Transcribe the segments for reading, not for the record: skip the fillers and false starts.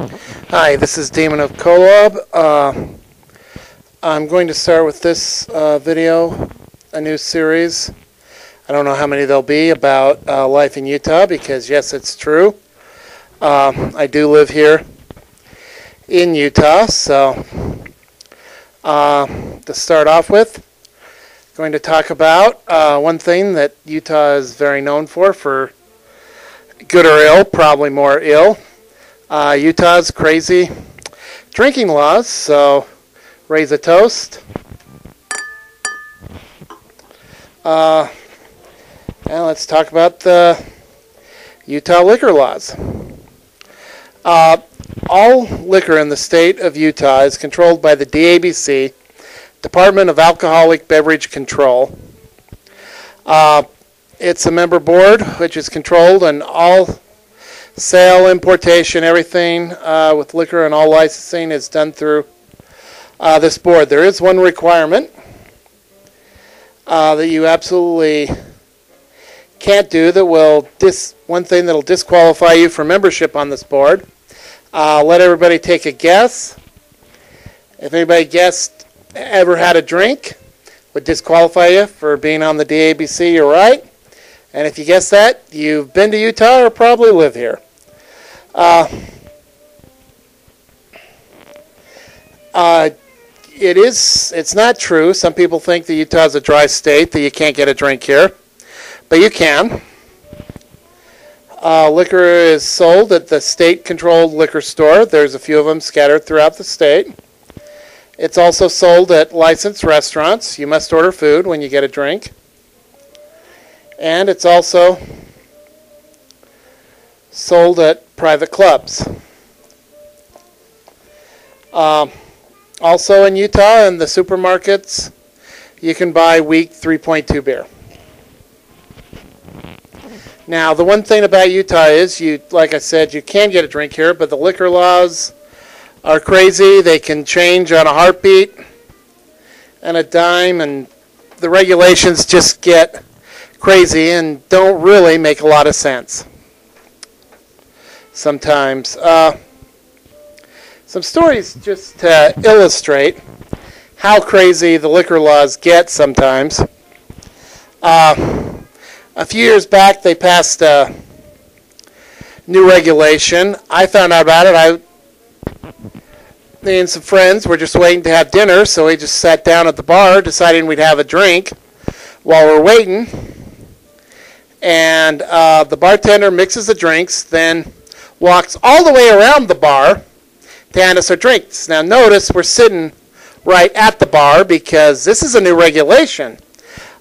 Hi, this is Damon of Kolob. I'm going to start with this video, a new series. I don't know how many there'll be about life in Utah because, yes, it's true. I do live here in Utah, so to start off with, I'm going to talk about one thing that Utah is very known for good or ill, probably more ill. Utah's crazy drinking laws, so raise a toast. And let's talk about the Utah liquor laws. All liquor in the state of Utah is controlled by the DABC, Department of Alcoholic Beverage Control. It's a member board which is controlled on all sale, importation, everything with liquor and all licensing is done through this board. There is one requirement that you absolutely can't do that will one thing that will disqualify you from membership on this board. Let everybody take a guess. If anybody guessed ever had a drink, would disqualify you for being on the DABC, you're right. And if you guess that, you've been to Utah or probably live here. It's not true. Some people think that Utah is a dry state, that you can't get a drink here. But you can. Liquor is sold at the state-controlled liquor store. There's a few of them scattered throughout the state. It's also sold at licensed restaurants. You must order food when you get a drink. And it's also sold at private clubs. Also in Utah, in the supermarkets, you can buy weak 3.2 beer. Now, the one thing about Utah is, like I said, you can get a drink here, but the liquor laws are crazy. They can change on a heartbeat and a dime, and the regulations just get crazy and don't really make a lot of sense sometimes. Some stories just to illustrate how crazy the liquor laws get sometimes. A few years back, they passed a new regulation. I found out about it. Me and some friends were just waiting to have dinner, so we just sat down at the bar, deciding we'd have a drink while we're waiting. And the bartender mixes the drinks, then walks all the way around the bar to hand us our drinks. Now notice we're sitting right at the bar because this is a new regulation.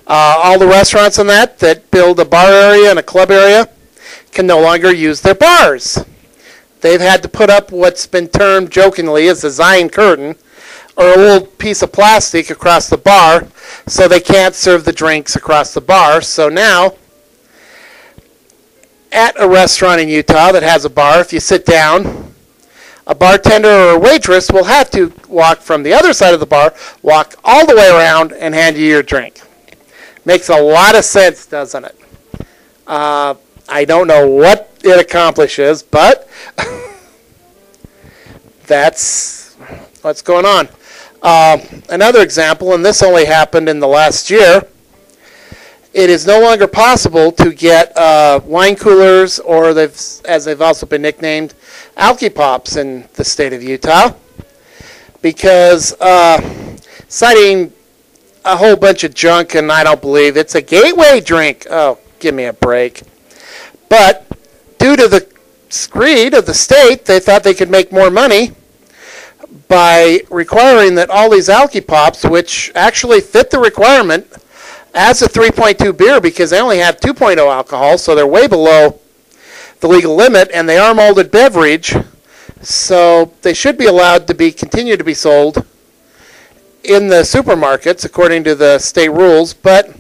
All the restaurants on that build a bar area and a club area can no longer use their bars. They've had to put up what's been termed jokingly as a Zion curtain, or a little piece of plastic across the bar, so they can't serve the drinks across the bar. So now, at a restaurant in Utah that has a bar, if you sit down, a bartender or a waitress will have to walk from the other side of the bar, walk all the way around, and hand you your drink. Makes a lot of sense, doesn't it? I don't know what it accomplishes, but that's what's going on. Another example, and this only happened in the last year, it is no longer possible to get wine coolers, or as they've also been nicknamed, Alky Pops in the state of Utah, because citing a whole bunch of junk, and I don't believe it's a gateway drink. Oh, give me a break. But due to the greed of the state, they thought they could make more money by requiring that all these Alky Pops, which actually fit the requirement as a 3.2 beer because they only have 2.0 alcohol, so they're way below the legal limit, and they are malted beverage, so they should be allowed to continue to be sold in the supermarkets according to the state rules, but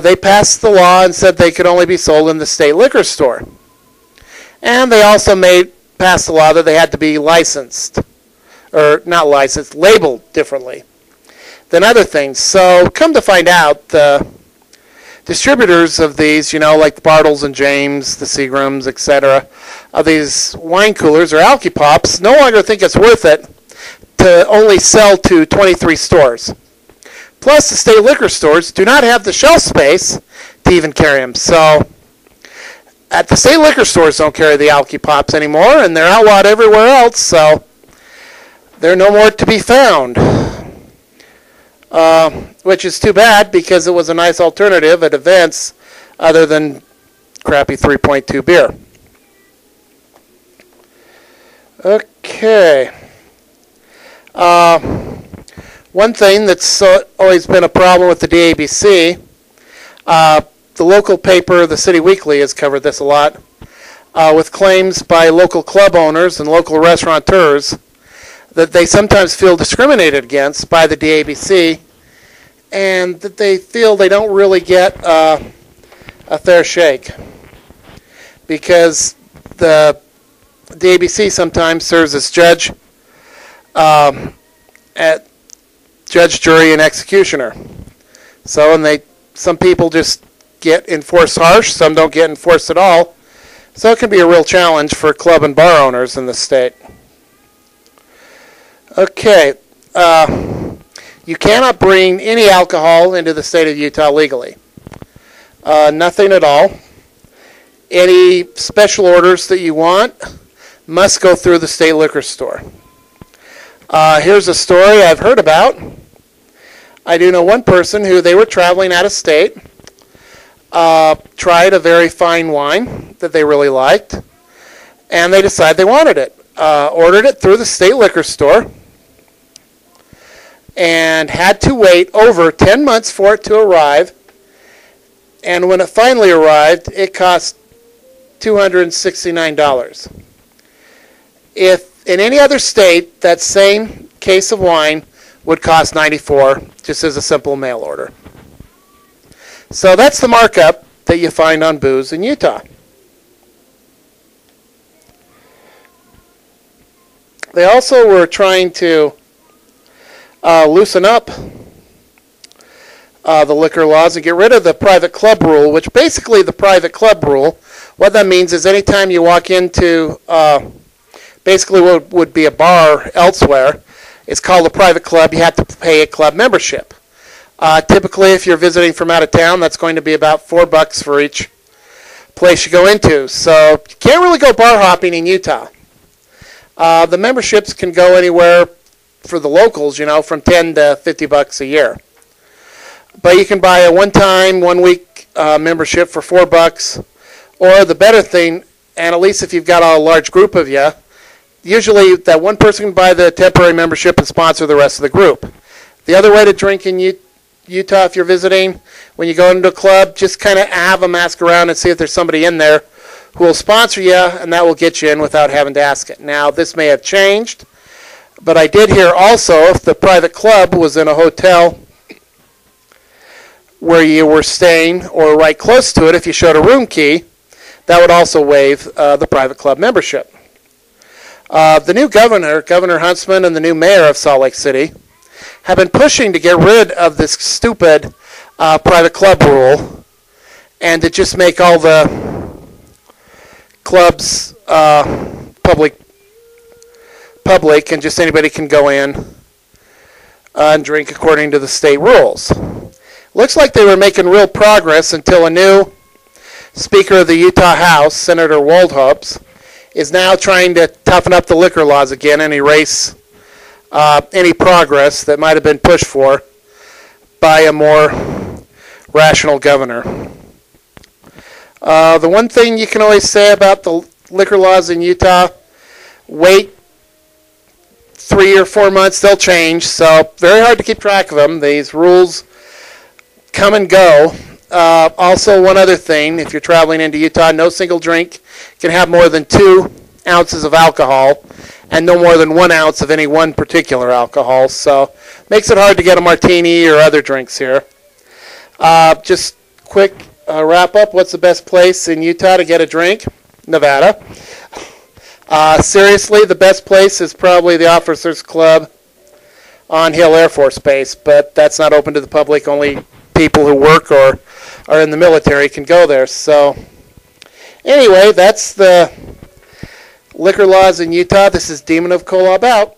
they passed the law and said they could only be sold in the state liquor store. And they also passed the law that they had to be licensed, or not licensed, labeled differently than other things. So come to find out, the distributors of these, like the Bartles and James, the Seagrams, etc., of these wine coolers or alky pops, no longer think it's worth it to only sell to 23 stores. Plus, the state liquor stores do not have the shelf space to even carry them. So, at the state liquor stores don't carry the alky pops anymore, and they're outlawed everywhere else, so they're no more to be found. Which is too bad because it was a nice alternative at events other than crappy 3.2 beer. Okay. One thing that's always been a problem with the DABC, the local paper, the City Weekly, has covered this a lot, with claims by local club owners and local restaurateurs that they sometimes feel discriminated against by the DABC and that they feel they don't really get a fair shake because the DABC sometimes serves as judge, at judge, jury, and executioner. So, and some people just get enforced harsh, some don't get enforced at all. So it can be a real challenge for club and bar owners in the state. Okay, you cannot bring any alcohol into the state of Utah legally. Nothing at all. Any special orders that you want must go through the state liquor store. Here's a story I've heard about. I do know one person who they were traveling out of state, tried a very fine wine that they really liked, and they decided they wanted it. Ordered it through the state liquor store, and had to wait over 10 months for it to arrive. And when it finally arrived, it cost $269. If in any other state, that same case of wine would cost $94, just as a simple mail order. So that's the markup that you find on booze in Utah. They also were trying to loosen up the liquor laws and get rid of the private club rule, which basically the private club rule, what that means is anytime you walk into basically what would be a bar elsewhere, it's called a private club, you have to pay a club membership. Typically, if you're visiting from out of town, that's going to be about $4 for each place you go into. So you can't really go bar hopping in Utah. The memberships can go anywhere for the locals, from $10 to $50 a year. But you can buy a one-time, one-week membership for $4. Or the better thing, and at least if you've got a large group of you, usually that one person can buy the temporary membership and sponsor the rest of the group. The other way to drink in Utah, if you're visiting, when you go into a club, just kind of have them ask around and see if there's somebody in there who will sponsor you, and that will get you in without having to ask it. Now, this may have changed, but I did hear also if the private club was in a hotel where you were staying or right close to it, if you showed a room key, that would also waive the private club membership. The new Governor Huntsman, and the new mayor of Salt Lake City have been pushing to get rid of this stupid private club rule and to just make all the clubs public, and just anybody can go in and drink according to the state rules. Looks like they were making real progress until a new Speaker of the Utah House, Senator Waldhopes, is now trying to toughen up the liquor laws again and erase any progress that might have been pushed for by a more rational governor. The one thing you can always say about the liquor laws in Utah, wait 3 or 4 months, they'll change, so very hard to keep track of them. These rules come and go. Also, one other thing, if you're traveling into Utah, no single drink can have more than 2 ounces of alcohol and no more than 1 ounce of any one particular alcohol. So makes it hard to get a martini or other drinks here. Just quick wrap up. What's the best place in Utah to get a drink? Nevada. Seriously, the best place is probably the Officers Club on Hill Air Force Base, but that's not open to the public. Only people who work or are in the military can go there. So anyway, that's the liquor laws in Utah. This is Demon of Kolob out.